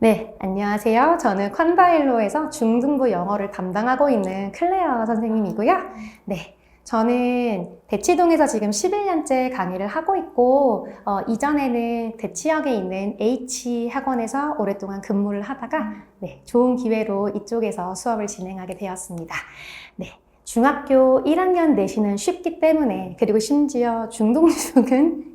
네, 안녕하세요. 저는 콘바일로에서 중등부 영어를 담당하고 있는 클레어 선생님이고요. 네, 저는 대치동에서 지금 11년째 강의를 하고 있고, 이전에는 대치역에 있는 H학원에서 오랫동안 근무를 하다가, 네, 좋은 기회로 이쪽에서 수업을 진행하게 되었습니다. 네. 중학교 1학년 내신은 쉽기 때문에, 그리고 심지어 중등중은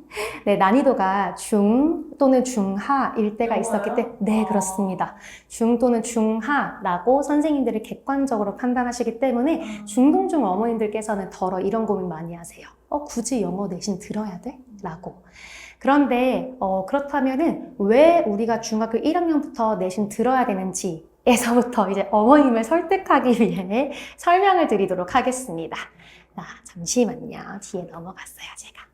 네, 난이도가 중 또는 중하일 때가 있었기 때문에 네, 그렇습니다. 중 또는 중하라고 선생님들이 객관적으로 판단하시기 때문에 중동중 어머님들께서는 더러 이런 고민 많이 하세요. 굳이 영어 내신 들어야 돼? 라고. 그런데 그렇다면은 왜 우리가 중학교 1학년부터 내신 들어야 되는지 에서부터 이제 어머님을 설득하기 위해 설명을 드리도록 하겠습니다. 잠시만요. 뒤에 넘어갔어요, 제가.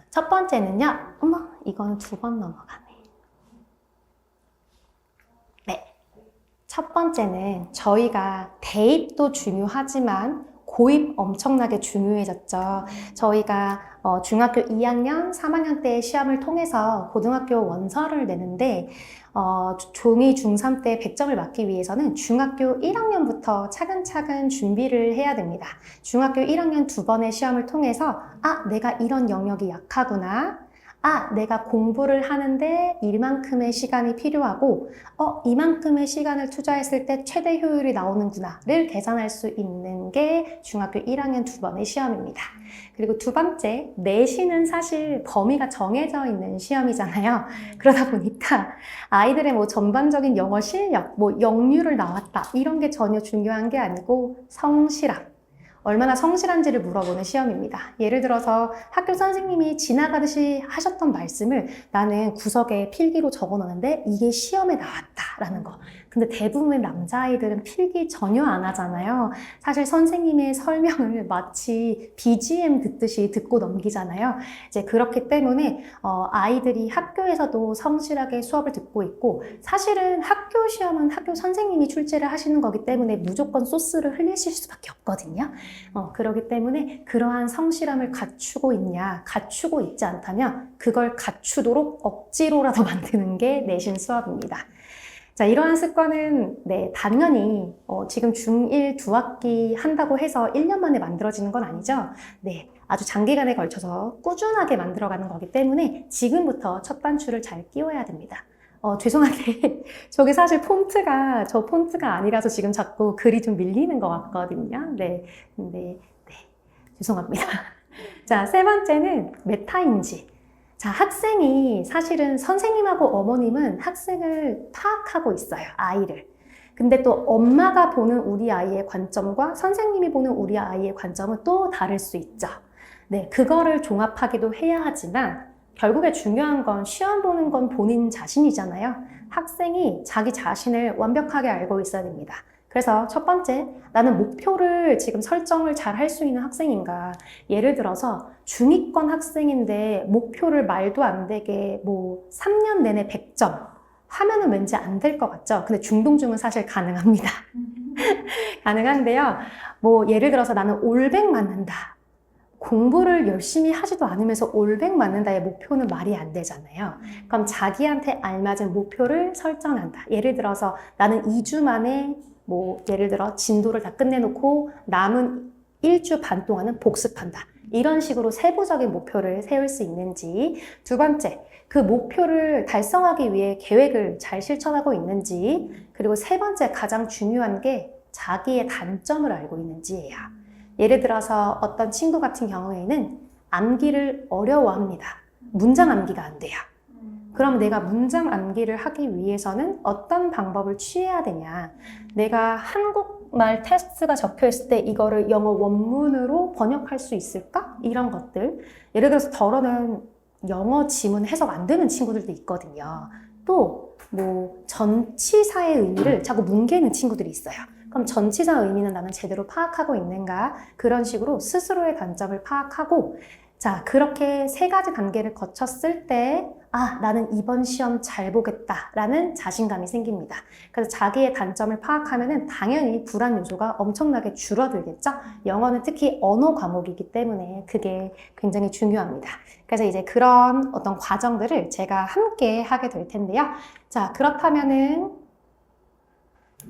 첫 번째는요. 어머, 이건 두 번 넘어가네. 네. 첫 번째는 저희가 대입도 중요하지만 고입 엄청나게 중요해졌죠. 저희가 중학교 2학년, 3학년 때 시험을 통해서 고등학교 원서를 내는데 중2, 중3 때 100점을 맞기 위해서는 중학교 1학년부터 차근차근 준비를 해야 됩니다. 중학교 1학년 두 번의 시험을 통해서 내가 이런 영역이 약하구나. 내가 공부를 하는데 이만큼의 시간이 필요하고 이만큼의 시간을 투자했을 때 최대 효율이 나오는구나를 계산할 수 있는 게 중학교 1학년 두 번의 시험입니다. 그리고 두 번째, 내신은 사실 범위가 정해져 있는 시험이잖아요. 그러다 보니까 아이들의 뭐 전반적인 영어 실력, 뭐 영유를 나왔다 이런 게 전혀 중요한 게 아니고 성실함. 얼마나 성실한지를 물어보는 시험입니다. 예를 들어서 학교 선생님이 지나가듯이 하셨던 말씀을 나는 구석에 필기로 적어놓는데 이게 시험에 나왔다라는 거. 근데 대부분의 남자아이들은 필기 전혀 안 하잖아요. 사실 선생님의 설명을 마치 BGM 듣듯이 듣고 넘기잖아요. 이제 그렇기 때문에 아이들이 학교에서도 성실하게 수업을 듣고 있고 사실은 학교 시험은 학교 선생님이 출제를 하시는 거기 때문에 무조건 소스를 흘리실 수밖에 없거든요. 그렇기 때문에 그러한 성실함을 갖추고 있냐, 갖추고 있지 않다면 그걸 갖추도록 억지로라도 만드는 게 내신 수업입니다. 자, 이러한 습관은 네, 당연히 지금 중1 두 학기 한다고 해서 1년 만에 만들어지는 건 아니죠. 네, 아주 장기간에 걸쳐서 꾸준하게 만들어가는 거기 때문에 지금부터 첫 단추를 잘 끼워야 됩니다. 죄송한데 저게 사실 저 폰트가 아니라서 지금 자꾸 글이 좀 밀리는 것 같거든요. 네, 네, 죄송합니다. 자, 세 번째는 메타인지. 자, 학생이 사실은 선생님하고 어머님은 학생을 파악하고 있어요, 아이를. 근데 또 엄마가 보는 우리 아이의 관점과 선생님이 보는 우리 아이의 관점은 또 다를 수 있죠. 네, 그거를 종합하기도 해야 하지만 결국에 중요한 건 시험 보는 건 본인 자신이잖아요. 학생이 자기 자신을 완벽하게 알고 있어야 됩니다. 그래서 첫 번째, 나는 목표를 지금 설정을 잘 할 수 있는 학생인가. 예를 들어서 중위권 학생인데 목표를 말도 안 되게 뭐 3년 내내 100점 하면은 왠지 안 될 것 같죠? 근데 중동중은 사실 가능합니다. 가능한데요. 뭐 예를 들어서 나는 올백 맞는다. 공부를 열심히 하지도 않으면서 올백 맞는다의 목표는 말이 안 되잖아요. 그럼 자기한테 알맞은 목표를 설정한다. 예를 들어서 나는 2주 만에 뭐 예를 들어 진도를 다 끝내놓고 남은 1주 반 동안은 복습한다. 이런 식으로 세부적인 목표를 세울 수 있는지. 두 번째, 그 목표를 달성하기 위해 계획을 잘 실천하고 있는지. 그리고 세 번째, 가장 중요한 게 자기의 단점을 알고 있는지예요. 예를 들어서 어떤 친구 같은 경우에는 암기를 어려워합니다. 문장 암기가 안 돼요. 그럼 내가 문장 암기를 하기 위해서는 어떤 방법을 취해야 되냐. 내가 한국말 테스트가 적혀 있을 때 이거를 영어 원문으로 번역할 수 있을까? 이런 것들. 예를 들어서 덜어는 영어 지문 해석 안 되는 친구들도 있거든요. 또 뭐 전치사의 의미를 자꾸 뭉개는 친구들이 있어요. 그럼 전치사 의미는 나는 제대로 파악하고 있는가? 그런 식으로 스스로의 단점을 파악하고 자, 그렇게 세 가지 단계를 거쳤을 때, 아, 나는 이번 시험 잘 보겠다라는 자신감이 생깁니다. 그래서 자기의 단점을 파악하면은 당연히 불안 요소가 엄청나게 줄어들겠죠? 영어는 특히 언어 과목이기 때문에 그게 굉장히 중요합니다. 그래서 이제 그런 어떤 과정들을 제가 함께 하게 될 텐데요. 자, 그렇다면은,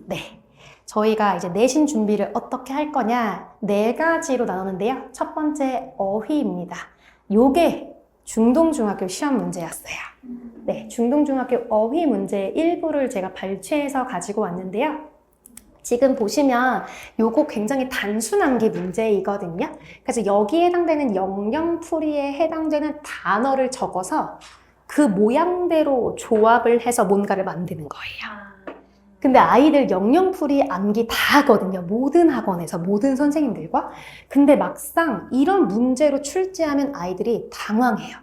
네. 저희가 이제 내신 준비를 어떻게 할 거냐, 네 가지로 나누는데요. 첫 번째, 어휘입니다. 요게 중동중학교 시험 문제였어요. 네, 중동중학교 어휘 문제 일부를 제가 발췌해서 가지고 왔는데요. 지금 보시면 요거 굉장히 단순한 게 문제이거든요. 그래서 여기에 해당되는 영영풀이에 해당되는 단어를 적어서 그 모양대로 조합을 해서 뭔가를 만드는 거예요. 근데 아이들 영영풀이 암기 다 하거든요. 모든 학원에서, 모든 선생님들과. 근데 막상 이런 문제로 출제하면 아이들이 당황해요.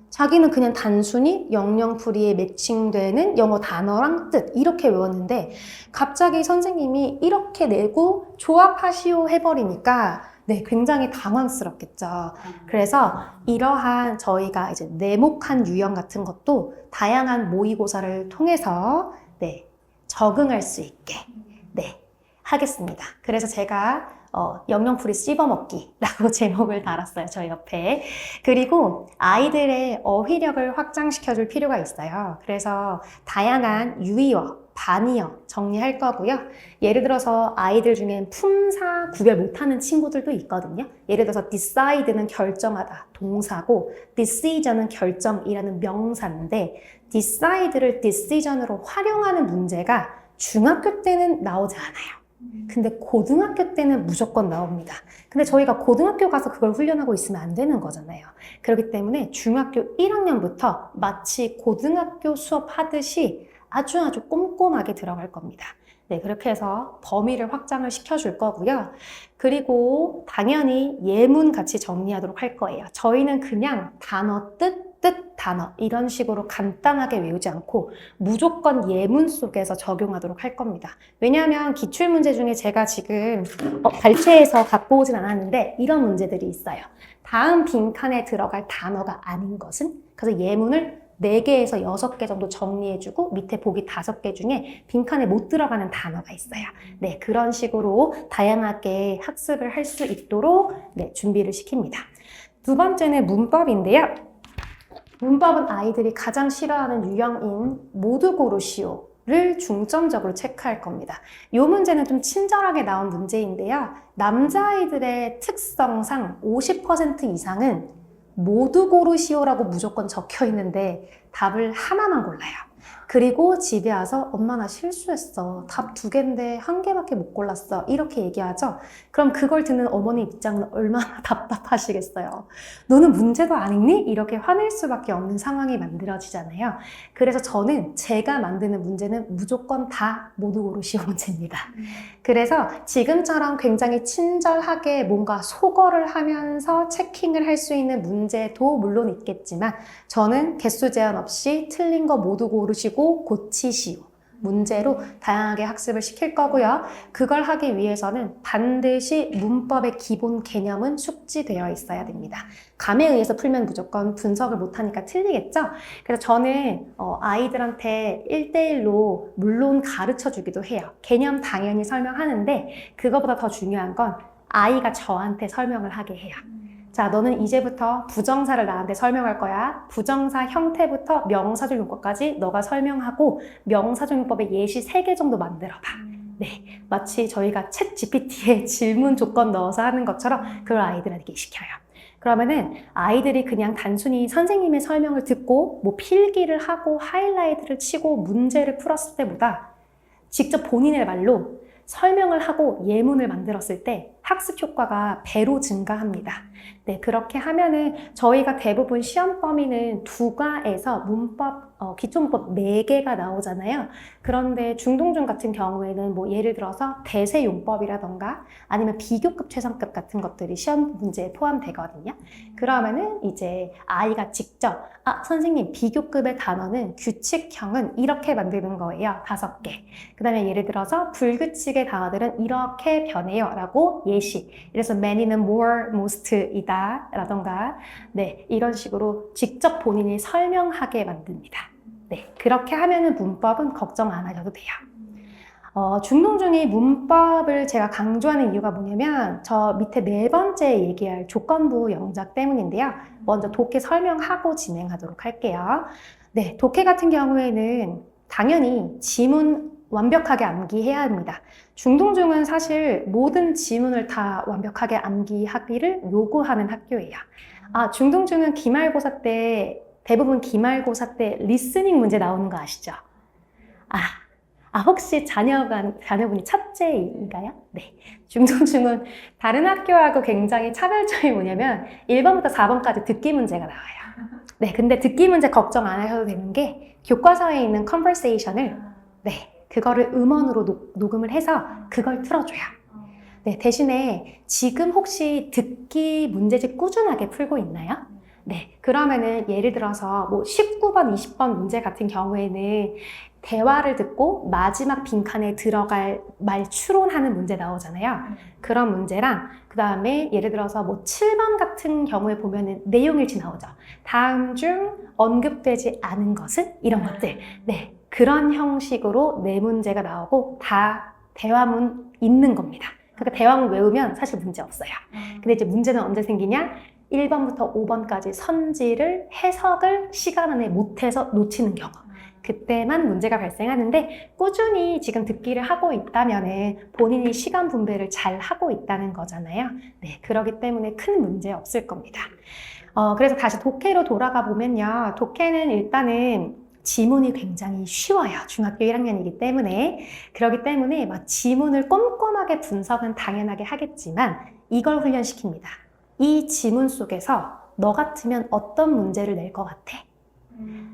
자기는 그냥 단순히 영영풀이에 매칭되는 영어 단어랑 뜻 이렇게 외웠는데 갑자기 선생님이 이렇게 내고 조합하시오 해버리니까 네, 굉장히 당황스럽겠죠. 그래서 이러한 저희가 이제 네모칸 유형 같은 것도 다양한 모의고사를 통해서 네, 적응할 수 있게 네, 하겠습니다. 그래서 제가 영영풀이 씹어먹기라고 제목을 달았어요. 저 옆에. 그리고 아이들의 어휘력을 확장시켜줄 필요가 있어요. 그래서 다양한 유의어, 반의어 정리할 거고요. 예를 들어서 아이들 중엔 품사 구별 못하는 친구들도 있거든요. 예를 들어서 decide는 결정하다, 동사고 decision은 결정이라는 명사인데 decide를 decision으로 활용하는 문제가 중학교 때는 나오지 않아요. 근데 고등학교 때는 무조건 나옵니다. 근데 저희가 고등학교 가서 그걸 훈련하고 있으면 안 되는 거잖아요. 그렇기 때문에 중학교 1학년부터 마치 고등학교 수업하듯이 아주 꼼꼼하게 들어갈 겁니다. 네, 그렇게 해서 범위를 확장을 시켜줄 거고요. 그리고 당연히 예문 같이 정리하도록 할 거예요. 저희는 그냥 단어 뜻, 단어 이런 식으로 간단하게 외우지 않고 무조건 예문 속에서 적용하도록 할 겁니다. 왜냐하면 기출문제 중에 제가 지금 발췌해서 갖고 오진 않았는데 이런 문제들이 있어요. 다음 빈칸에 들어갈 단어가 아닌 것은? 그래서 예문을 4개에서 6개 정도 정리해주고 밑에 보기 5개 중에 빈칸에 못 들어가는 단어가 있어요. 네, 그런 식으로 다양하게 학습을 할 수 있도록 네, 준비를 시킵니다. 두 번째는 문법인데요. 문법은 아이들이 가장 싫어하는 유형인 모두 고르시오를 중점적으로 체크할 겁니다. 이 문제는 좀 친절하게 나온 문제인데요. 남자아이들의 특성상 50% 이상은 모두 고르시오라고 무조건 적혀 있는데 답을 하나만 골라요. 그리고 집에 와서 엄마 나 실수했어. 답 2개인데 1개밖에 못 골랐어. 이렇게 얘기하죠. 그럼 그걸 듣는 어머니 입장은 얼마나 답답하시겠어요. 너는 문제도 안 읽니? 이렇게 화낼 수밖에 없는 상황이 만들어지잖아요. 그래서 저는 제가 만드는 문제는 무조건 다 모두 고르시오 문제입니다. 그래서 지금처럼 굉장히 친절하게 뭔가 소거를 하면서 체킹을 할 수 있는 문제도 물론 있겠지만 저는 개수 제한 없이 틀린 거 모두 고르시고 고치시오 문제로 다양하게 학습을 시킬 거고요. 그걸 하기 위해서는 반드시 문법의 기본 개념은 숙지되어 있어야 됩니다. 감에 의해서 풀면 무조건 분석을 못하니까 틀리겠죠? 그래서 저는 아이들한테 1대1로 물론 가르쳐 주기도 해요. 개념 당연히 설명하는데 그거보다 더 중요한 건 아이가 저한테 설명을 하게 해요. 자, 너는 이제부터 부정사를 나한테 설명할 거야. 부정사 형태부터 명사적 용법까지 너가 설명하고 명사적 용법의 예시 3개 정도 만들어봐. 네, 마치 저희가 챗 GPT에 질문 조건 넣어서 하는 것처럼 그걸 아이들에게 시켜요. 그러면은 아이들이 그냥 단순히 선생님의 설명을 듣고 뭐 필기를 하고 하이라이트를 치고 문제를 풀었을 때보다 직접 본인의 말로 설명을 하고 예문을 만들었을 때 학습 효과가 배로 증가합니다. 네, 그렇게 하면은 저희가 대부분 시험 범위는 2과에서 문법 기초문법 4개가 나오잖아요. 그런데 중동중 같은 경우에는 뭐 예를 들어서 대세용법이라던가 아니면 비교급 최상급 같은 것들이 시험 문제에 포함되거든요. 그러면은 이제 아이가 직접 선생님 비교급의 단어는 규칙형은 이렇게 만드는 거예요. 5개. 그 다음에 예를 들어서 불규칙의 단어들은 이렇게 변해요 라고 예시. 그래서 many는 more, most이다 라던가 네, 이런 식으로 직접 본인이 설명하게 만듭니다. 네, 그렇게 하면은 문법은 걱정 안 하셔도 돼요. 중동중이 문법을 제가 강조하는 이유가 뭐냐면 저 밑에 4번째 얘기할 조건부 영작 때문인데요. 먼저 독해 설명하고 진행하도록 할게요. 네, 독해 같은 경우에는 당연히 지문 완벽하게 암기해야 합니다. 중동중은 사실 모든 지문을 다 완벽하게 암기하기를 요구하는 학교예요. 중동중은 기말고사 때 대부분 기말고사 때 리스닝 문제 나오는 거 아시죠? 혹시 자녀분이 첫째인가요? 네. 중동중은 다른 학교하고 굉장히 차별점이 뭐냐면 1번부터 4번까지 듣기 문제가 나와요. 네, 근데 듣기 문제 걱정 안 하셔도 되는 게 교과서에 있는 conversation을 그거를 음원으로 녹음을 해서 그걸 틀어줘요. 네, 대신에 지금 혹시 듣기 문제집 꾸준하게 풀고 있나요? 네, 그러면은 예를 들어서 뭐 19번, 20번 문제 같은 경우에는 대화를 듣고 마지막 빈칸에 들어갈 말 추론하는 문제 나오잖아요. 그런 문제랑 그 다음에 예를 들어서 뭐 7번 같은 경우에 보면은 내용일지 나오죠. 다음 중 언급되지 않은 것은 이런 것들. 네, 그런 형식으로 4문제가 나오고 다 대화문 있는 겁니다. 그러니까 대화문 외우면 사실 문제 없어요. 근데 이제 문제는 언제 생기냐? 1번부터 5번까지 선지를 해석을 시간 안에 못해서 놓치는 경우. 그때만 문제가 발생하는데 꾸준히 지금 듣기를 하고 있다면 본인이 시간 분배를 잘 하고 있다는 거잖아요. 네, 그렇기 때문에 큰 문제 없을 겁니다. 그래서 다시 독해로 돌아가 보면요. 독해는 일단은 지문이 굉장히 쉬워요. 중학교 1학년이기 때문에. 그렇기 때문에 막 지문을 꼼꼼하게 분석은 당연하게 하겠지만 이걸 훈련시킵니다. 이 지문 속에서 너 같으면 어떤 문제를 낼 것 같아?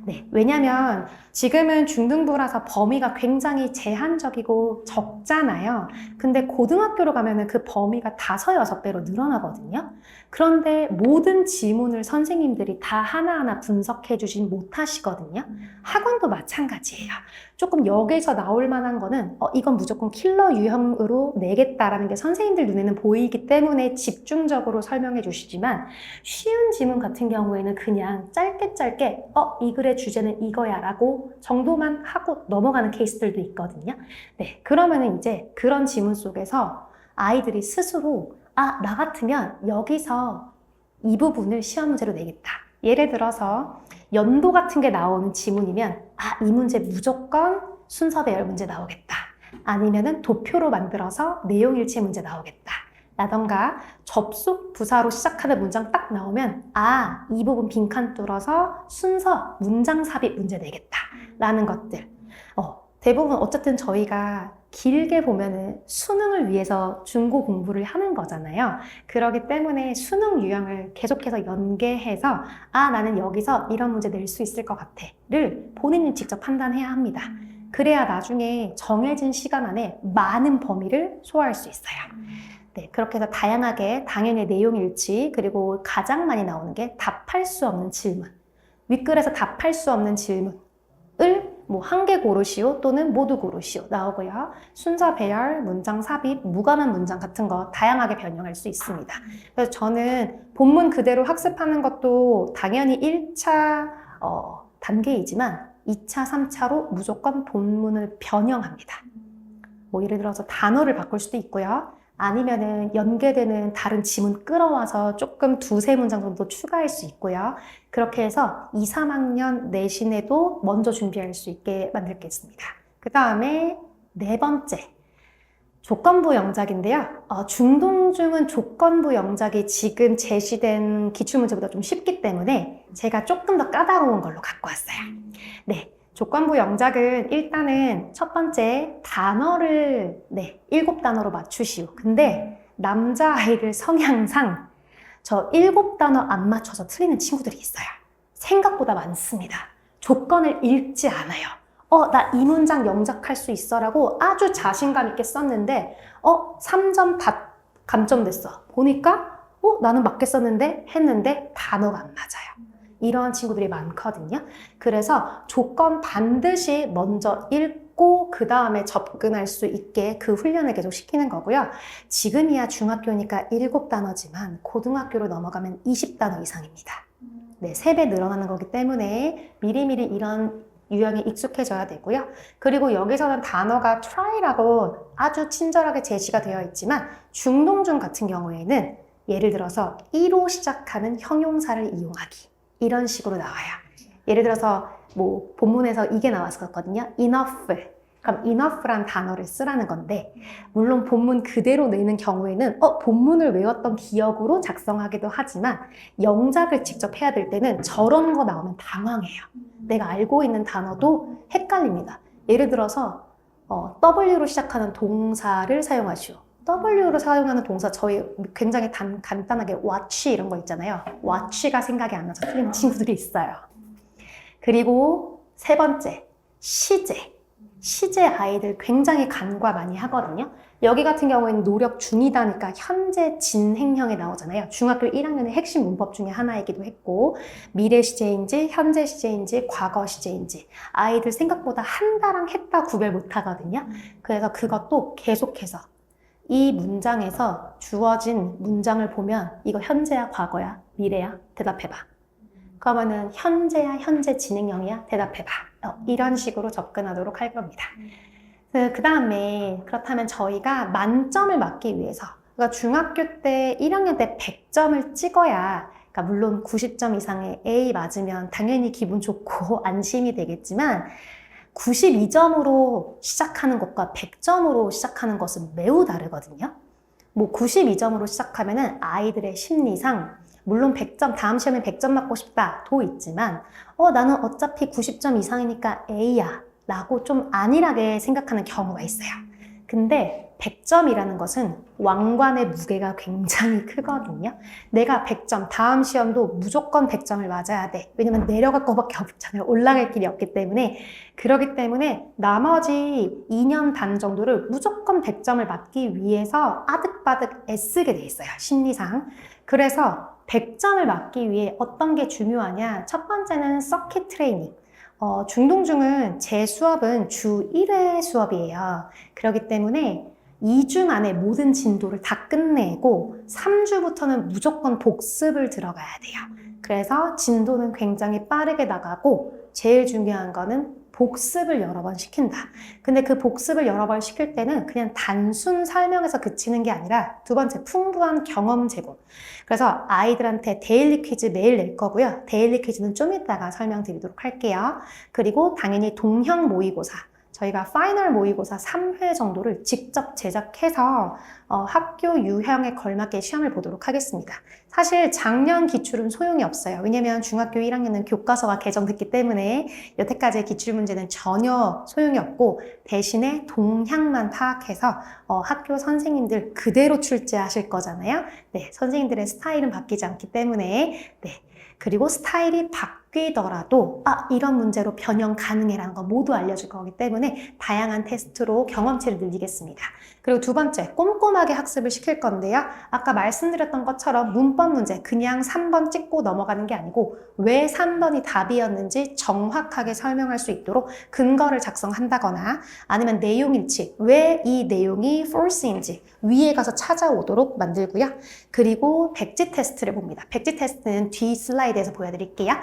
네, 왜냐면 지금은 중등부라서 범위가 굉장히 제한적이고 적잖아요. 근데 고등학교로 가면은 그 범위가 5, 6배로 늘어나거든요. 그런데 모든 지문을 선생님들이 다 하나하나 분석해 주진 못하시거든요. 학원도 마찬가지예요. 조금 여기서 나올 만한 거는 이건 무조건 킬러 유형으로 내겠다라는 게 선생님들 눈에는 보이기 때문에 집중적으로 설명해 주시지만 쉬운 지문 같은 경우에는 그냥 짧게 이 글의 주제는 이거야 라고 정도만 하고 넘어가는 케이스들도 있거든요. 네, 그러면은 이제 그런 지문 속에서 아이들이 스스로 나 같으면 여기서 이 부분을 시험 문제로 내겠다. 예를 들어서 연도 같은 게 나오는 지문이면 이 문제 무조건 순서 배열 문제 나오겠다. 아니면은 도표로 만들어서 내용일치 문제 나오겠다. 라던가 접속 부사로 시작하는 문장 딱 나오면 이 부분 빈칸 뚫어서 순서 문장 삽입 문제 내겠다 라는 것들. 대부분 어쨌든 저희가 길게 보면은 수능을 위해서 중고 공부를 하는 거잖아요. 그렇기 때문에 수능 유형을 계속해서 연계해서 나는 여기서 이런 문제 낼 수 있을 것 같아를 본인이 직접 판단해야 합니다. 그래야 나중에 정해진 시간 안에 많은 범위를 소화할 수 있어요. 네, 그렇게 해서 다양하게 당연히 내용 일치, 그리고 가장 많이 나오는 게 답할 수 없는 질문. 윗글에서 답할 수 없는 질문을 뭐 한 개 고르시오 또는 모두 고르시오 나오고요. 순서 배열, 문장 삽입, 무관한 문장 같은 거 다양하게 변형할 수 있습니다. 그래서 저는 본문 그대로 학습하는 것도 당연히 1차 단계이지만 2차, 3차로 무조건 본문을 변형합니다. 뭐 예를 들어서 단어를 바꿀 수도 있고요. 아니면은 연계되는 다른 지문 끌어와서 조금 2, 3문장 정도 추가할 수 있고요. 그렇게 해서 2, 3학년 내신에도 먼저 준비할 수 있게 만들겠습니다. 그 다음에 4번째, 조건부 영작인데요. 중동중은 조건부 영작이 지금 제시된 기출문제보다 좀 쉽기 때문에 제가 조금 더 까다로운 걸로 갖고 왔어요. 네. 조건부 영작은 일단은 첫 번째 단어를 7단어로 맞추시오. 근데 남자아이들 성향상 저 7단어 안 맞춰서 틀리는 친구들이 있어요. 생각보다 많습니다. 조건을 읽지 않아요. 나 이 문장 영작할 수 있어 라고 아주 자신감 있게 썼는데 3점 감점됐어. 보니까 나는 맞게 썼는데 했는데 단어가 안 맞아요. 이러한 친구들이 많거든요. 그래서 조건 반드시 먼저 읽고 그 다음에 접근할 수 있게 그 훈련을 계속 시키는 거고요. 지금이야 중학교니까 7단어지만 고등학교로 넘어가면 20단어 이상입니다. 네, 3배 늘어나는 거기 때문에 미리미리 이런 유형에 익숙해져야 되고요. 그리고 여기서는 단어가 try라고 아주 친절하게 제시가 되어 있지만 중동중 같은 경우에는 예를 들어서 이로 시작하는 형용사를 이용하기 이런 식으로 나와요. 예를 들어서 뭐 본문에서 이게 나왔었거든요. enough. 그럼 enough란 단어를 쓰라는 건데 물론 본문 그대로 내는 경우에는 본문을 외웠던 기억으로 작성하기도 하지만 영작을 직접 해야 될 때는 저런 거 나오면 당황해요. 내가 알고 있는 단어도 헷갈립니다. 예를 들어서 W로 시작하는 동사를 사용하시오. W로 사용하는 동사 저희 굉장히 간단하게 watch 이런 거 있잖아요. watch가 생각이 안 나서 틀리는 친구들이 있어요. 그리고 세 번째, 시제. 시제 아이들 굉장히 간과 많이 하거든요. 여기 같은 경우에는 노력 중이다니까 현재 진행형에 나오잖아요. 중학교 1학년의 핵심 문법 중에 하나이기도 했고 미래 시제인지 현재 시제인지 과거 시제인지 아이들 생각보다 한다랑 했다 구별 못 하거든요. 그래서 그것도 계속해서 이 문장에서 주어진 문장을 보면 이거 현재야 과거야 미래야 대답해봐. 그러면은 현재야 현재 진행형이야 대답해봐. 이런 식으로 접근하도록 할 겁니다. 그 다음에 그렇다면 저희가 만점을 맞기 위해서 그러니까 중학교 때 1학년 때 100점을 찍어야 그러니까 물론 90점 이상의 A 맞으면 당연히 기분 좋고 안심이 되겠지만 92점으로 시작하는 것과 100점으로 시작하는 것은 매우 다르거든요. 뭐 92점으로 시작하면은 아이들의 심리상 물론 100점, 다음 시험에 100점 맞고 싶다도 있지만 나는 어차피 90점 이상이니까 A야 라고 좀 안일하게 생각하는 경우가 있어요. 근데 100점이라는 것은 왕관의 무게가 굉장히 크거든요. 내가 100점, 다음 시험도 무조건 100점을 맞아야 돼. 왜냐면 내려갈 거밖에 없잖아요. 올라갈 길이 없기 때문에. 그렇기 때문에 나머지 2년 반 정도를 무조건 100점을 맞기 위해서 아득바득 애쓰게 돼 있어요. 심리상. 그래서 100점을 맞기 위해 어떤 게 중요하냐? 첫 번째는 서킷 트레이닝. 중동중은 제 수업은 주 1회 수업이에요. 그렇기 때문에 2주 만에 모든 진도를 다 끝내고 3주부터는 무조건 복습을 들어가야 돼요. 그래서 진도는 굉장히 빠르게 나가고 제일 중요한 거는 복습을 여러 번 시킨다. 근데 그 복습을 여러 번 시킬 때는 그냥 단순 설명에서 그치는 게 아니라 두 번째 풍부한 경험 제공. 그래서 아이들한테 데일리 퀴즈 매일 낼 거고요. 데일리 퀴즈는 좀 이따가 설명드리도록 할게요. 그리고 당연히 동형 모의고사. 저희가 파이널 모의고사 3회 정도를 직접 제작해서 학교 유형에 걸맞게 시험을 보도록 하겠습니다. 사실 작년 기출은 소용이 없어요. 왜냐면 중학교 1학년은 교과서가 개정됐기 때문에 여태까지의 기출문제는 전혀 소용이 없고 대신에 동향만 파악해서 학교 선생님들 그대로 출제하실 거잖아요. 네, 선생님들의 스타일은 바뀌지 않기 때문에 네. 그리고 스타일이 바뀌더라도 이런 문제로 변형 가능해라는 거 모두 알려줄 거기 때문에 다양한 테스트로 경험치를 늘리겠습니다. 그리고 두 번째, 꼼꼼하게 학습을 시킬 건데요. 아까 말씀드렸던 것처럼 문법 문제 그냥 3번 찍고 넘어가는 게 아니고 왜 3번이 답이었는지 정확하게 설명할 수 있도록 근거를 작성한다거나 아니면 내용일치, 왜 이 내용이 false인지 위에 가서 찾아오도록 만들고요. 그리고 백지 테스트를 봅니다. 백지 테스트는 뒤 슬라이드에서 보여드릴게요.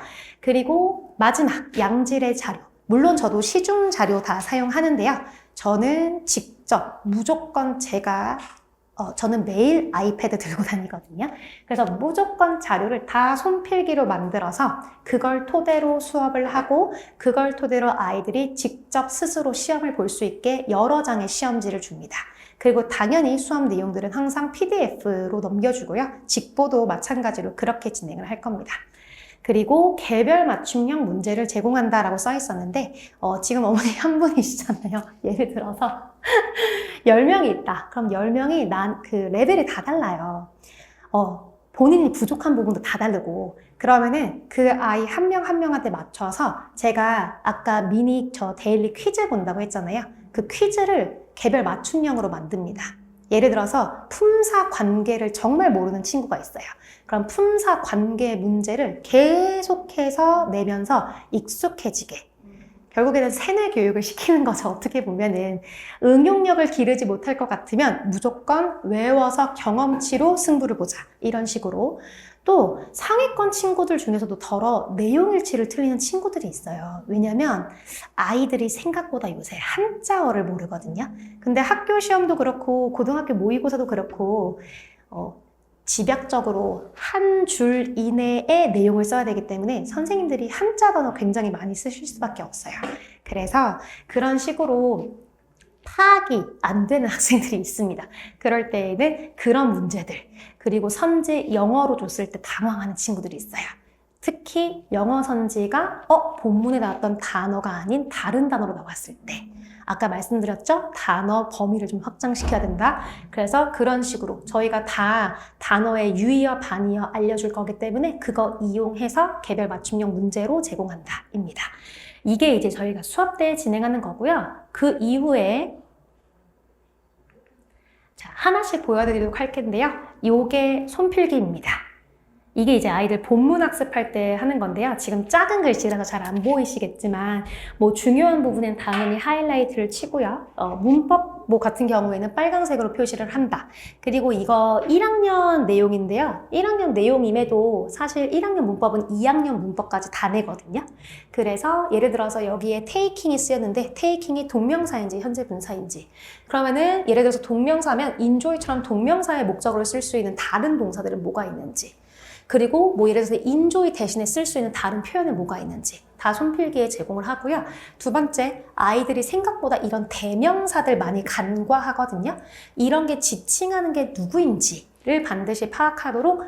그리고 마지막, 양질의 자료. 물론 저도 시중 자료 다 사용하는데요. 저는 직접 무조건 저는 매일 아이패드 들고 다니거든요. 그래서 무조건 자료를 다 손필기로 만들어서 그걸 토대로 수업을 하고 그걸 토대로 아이들이 직접 스스로 시험을 볼 수 있게 여러 장의 시험지를 줍니다. 그리고 당연히 수업 내용들은 항상 PDF로 넘겨주고요. 직보도 마찬가지로 그렇게 진행을 할 겁니다. 그리고 개별 맞춤형 문제를 제공한다라고 써 있었는데 지금 어머니 한 분이시잖아요. 예를 들어서 10명이 있다. 그럼 10명이 그 레벨이 다 달라요. 본인이 부족한 부분도 다 다르고 그러면은 그 아이 한 명 한 명한테 맞춰서 제가 아까 미니 저 데일리 퀴즈 본다고 했잖아요. 그 퀴즈를 개별 맞춤형으로 만듭니다. 예를 들어서 품사 관계를 정말 모르는 친구가 있어요. 그럼 품사 관계 문제를 계속해서 내면서 익숙해지게 결국에는 세뇌 교육을 시키는 거죠. 어떻게 보면은 응용력을 기르지 못할 것 같으면 무조건 외워서 경험치로 승부를 보자. 이런 식으로. 또 상위권 친구들 중에서도 더러 내용일치를 틀리는 친구들이 있어요. 왜냐면 아이들이 생각보다 요새 한자어를 모르거든요. 근데 학교 시험도 그렇고 고등학교 모의고사도 그렇고 집약적으로 한 줄 이내의 내용을 써야 되기 때문에 선생님들이 한자 단어 굉장히 많이 쓰실 수밖에 없어요. 그래서 그런 식으로 파악이 안 되는 학생들이 있습니다. 그럴 때에는 그런 문제들, 그리고 선지 영어로 줬을 때 당황하는 친구들이 있어요. 특히 영어 선지가 본문에 나왔던 단어가 아닌 다른 단어로 나왔을 때 아까 말씀드렸죠? 단어 범위를 좀 확장시켜야 된다. 그래서 그런 식으로 저희가 다 단어의 유의어, 반의어 알려줄 거기 때문에 그거 이용해서 개별 맞춤형 문제로 제공한다. 입니다. 이게 이제 저희가 수업 때 진행하는 거고요. 그 이후에 자, 하나씩 보여드리도록 할 텐데요. 요게 손필기입니다. 이게 이제 아이들 본문 학습할 때 하는 건데요. 지금 작은 글씨라서 잘 안 보이시겠지만 뭐 중요한 부분엔 당연히 하이라이트를 치고요. 문법 뭐 같은 경우에는 빨강색으로 표시를 한다. 그리고 이거 1학년 내용인데요. 1학년 내용임에도 사실 1학년 문법은 2학년 문법까지 다 내거든요. 그래서 예를 들어서 여기에 taking이 쓰였는데 taking이 동명사인지 현재 분사인지 그러면은 예를 들어서 동명사면 enjoy처럼 동명사의 목적으로 쓸 수 있는 다른 동사들은 뭐가 있는지 그리고 뭐 예를 들어서 enjoy 대신에 쓸 수 있는 다른 표현은 뭐가 있는지 다 손필기에 제공을 하고요. 두 번째, 아이들이 생각보다 이런 대명사들 많이 간과하거든요. 이런 게 지칭하는 게 누구인지를 반드시 파악하도록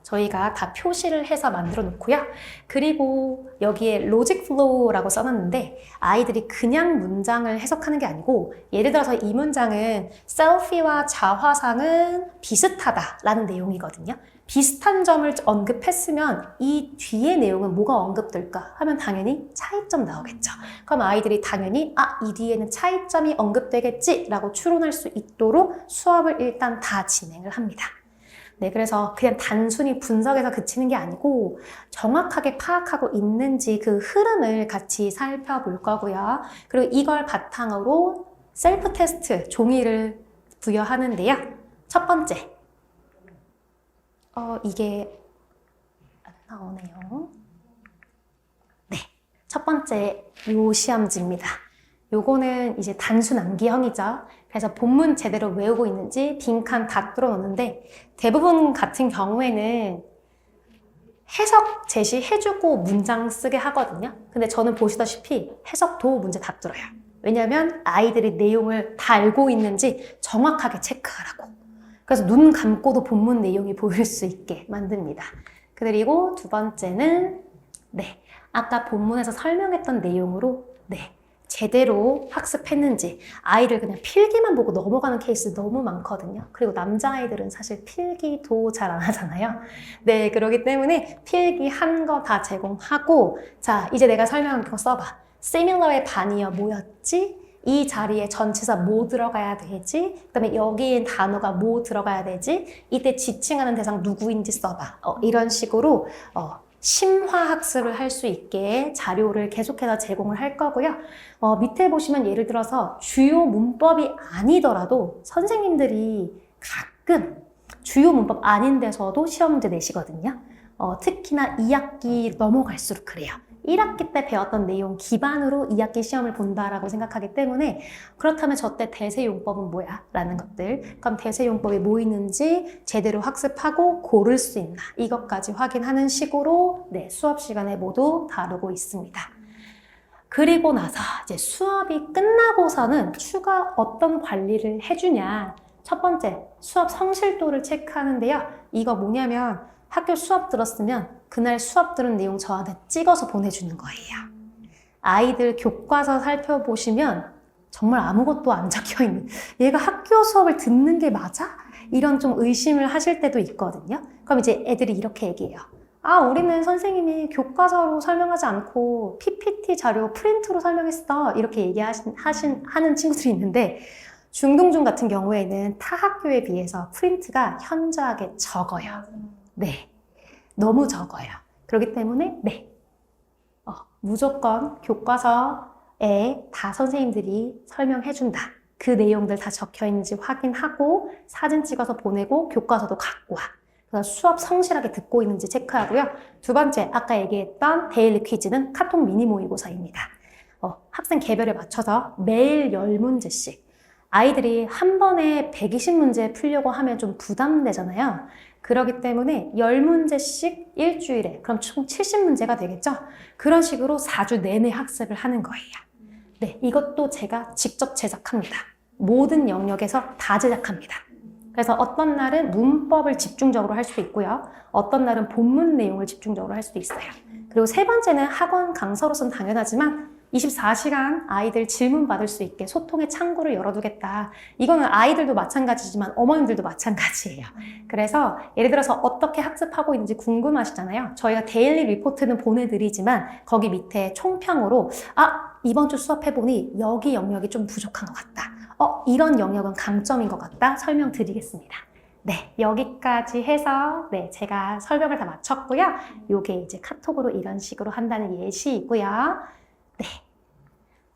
저희가 다 표시를 해서 만들어 놓고요. 그리고 여기에 로직 플로우라고 써놨는데 아이들이 그냥 문장을 해석하는 게 아니고 예를 들어서 이 문장은 셀피와 자화상은 비슷하다라는 내용이거든요. 비슷한 점을 언급했으면 이 뒤에 내용은 뭐가 언급될까 하면 당연히 차이점 나오겠죠. 그럼 아이들이 당연히 이 뒤에는 차이점이 언급되겠지 라고 추론할 수 있도록 수업을 일단 다 진행을 합니다. 네, 그래서 그냥 단순히 분석에서 그치는 게 아니고 정확하게 파악하고 있는지 그 흐름을 같이 살펴볼 거고요. 그리고 이걸 바탕으로 셀프 테스트 종이를 부여하는데요. 첫 번째, 이게 안 나오네요. 네, 첫 번째 요 시험지입니다. 요거는 이제 단순 암기형이죠. 그래서 본문 제대로 외우고 있는지 빈칸 다 뚫어놓는데 대부분 같은 경우에는 해석 제시해주고 문장 쓰게 하거든요. 근데 저는 보시다시피 해석도 문제 다 뚫어요. 왜냐하면 아이들이 내용을 다 알고 있는지 정확하게 체크하라고. 그래서 눈 감고도 본문 내용이 보일 수 있게 만듭니다. 그리고 두 번째는 아까 본문에서 설명했던 내용으로 제대로 학습했는지 아이들 그냥 필기만 보고 넘어가는 케이스 너무 많거든요. 그리고 남자아이들은 사실 필기도 잘 안 하잖아요. 네, 그렇기 때문에 필기 한 거 다 제공하고 자, 이제 내가 설명한 거 써봐. similar의 반이어 뭐였지? 이 자리에 전치사 뭐 들어가야 되지? 그 다음에 여기엔 단어가 뭐 들어가야 되지? 이때 지칭하는 대상 누구인지 써봐. 이런 식으로 심화학습을 할 수 있게 자료를 계속해서 제공을 할 거고요. 밑에 보시면 예를 들어서 주요 문법이 아니더라도 선생님들이 가끔 주요 문법 아닌 데서도 시험 문제 내시거든요. 특히나 2학기 넘어갈수록 그래요. 1학기 때 배웠던 내용 기반으로 2학기 시험을 본다라고 생각하기 때문에 그렇다면 저 때 대세용법은 뭐야? 라는 것들 그럼 대세용법이 뭐 있는지 제대로 학습하고 고를 수 있나 이것까지 확인하는 식으로 수업 시간에 모두 다루고 있습니다. 그리고 나서 이제 수업이 끝나고서는 추가 어떤 관리를 해주냐 첫 번째 수업 성실도를 체크하는데요. 이거 뭐냐면 학교 수업 들었으면 그날 수업 들은 내용 저한테 찍어서 보내주는 거예요. 아이들 교과서 살펴보시면 정말 아무것도 안 적혀있는 얘가 학교 수업을 듣는 게 맞아? 이런 좀 의심을 하실 때도 있거든요. 그럼 이제 애들이 이렇게 얘기해요. 아, 우리는 선생님이 교과서로 설명하지 않고 PPT 자료 프린트로 설명했어. 이렇게 하는 친구들이 있는데, 중동중 같은 경우에는 타 학교에 비해서 프린트가 현저하게 적어요. 네. 너무 적어요. 그렇기 때문에, 네. 무조건 교과서에 다 선생님들이 설명해준다. 그 내용들 다 적혀 있는지 확인하고 사진 찍어서 보내고 교과서도 갖고 와. 그래서 수업 성실하게 듣고 있는지 체크하고요. 두 번째, 아까 얘기했던 데일리 퀴즈는 카톡 미니 모의고사입니다. 학생 개별에 맞춰서 매일 10문제씩. 아이들이 한 번에 120문제 풀려고 하면 좀 부담되잖아요. 그렇기 때문에 10문제씩 일주일에, 그럼 총 70문제가 되겠죠? 그런 식으로 4주 내내 학습을 하는 거예요. 네, 이것도 제가 직접 제작합니다. 모든 영역에서 다 제작합니다. 그래서 어떤 날은 문법을 집중적으로 할 수도 있고요. 어떤 날은 본문 내용을 집중적으로 할 수도 있어요. 그리고 세 번째는 학원 강사로서는 당연하지만 24시간 아이들 질문 받을 수 있게 소통의 창구를 열어두겠다. 이거는 아이들도 마찬가지지만 어머님들도 마찬가지예요. 그래서 예를 들어서 어떻게 학습하고 있는지 궁금하시잖아요. 저희가 데일리 리포트는 보내드리지만 거기 밑에 총평으로 이번 주 수업해보니 여기 영역이 좀 부족한 것 같다. 이런 영역은 강점인 것 같다. 설명드리겠습니다. 네, 여기까지 해서 제가 설명을 다 마쳤고요. 요게 이제 카톡으로 이런 식으로 한다는 예시이고요. 네,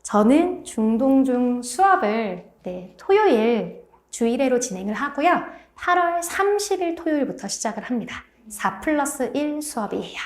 저는 중동중 수업을 토요일 주일회로 진행을 하고요. 8월 30일 토요일부터 시작을 합니다. 4+1 수업이에요.